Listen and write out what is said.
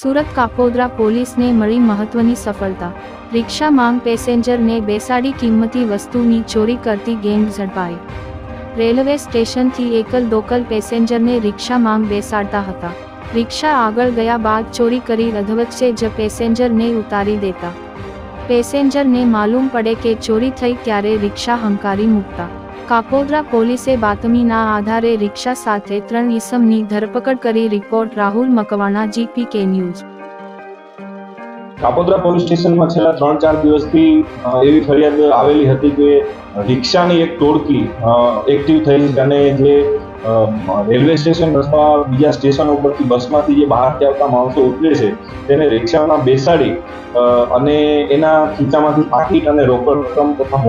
સુરત કાપોદ્રા પોલીસને મળી મહત્વની સફળતા। રિક્ષા માંગ પેસેન્જરને બેસાડી કિંમતી વસ્તુની ચોરી કરતી ગેંગ ઝડપાઈ। રેલવે સ્ટેશનથી એકલ દોકલ પેસેન્જરને રિક્ષા માંગ બેસાડતા હતા। રિક્ષા આગળ ગયા બાદ ચોરી કરી અધવચ્ચે જ પેસેન્જરને ઉતારી દેતા। પેસેન્જરને માલુમ પડે કે ચોરી થઈ ત્યારે રિક્ષા હંકારી મૂકતા। કાપોદ્રા પોલીસે બાતમીના આધારે રિક્ષા સાથે 3 ઈસમની ધરપકડ કરી। Report Rahul Makwana, GPK news. Kapodra police સ્ટેશનમાં છેલ્લા 3-4 દિવસથી એવી ફરિયાદ આવેલી હતી કે રિક્ષાની એક ટોળકી એક્ટિવ થઈ છે અને જે રેલવે સ્ટેશન અથવા બીજા સ્ટેશન ઉપરથી બસમાંથી જે બહારથી આવતા માણસો ઉતરે છે તેને રિક્ષામાં બેસાડી અને એના ખીચામાંથી પાકીટ અને રોકડ રકમ તથા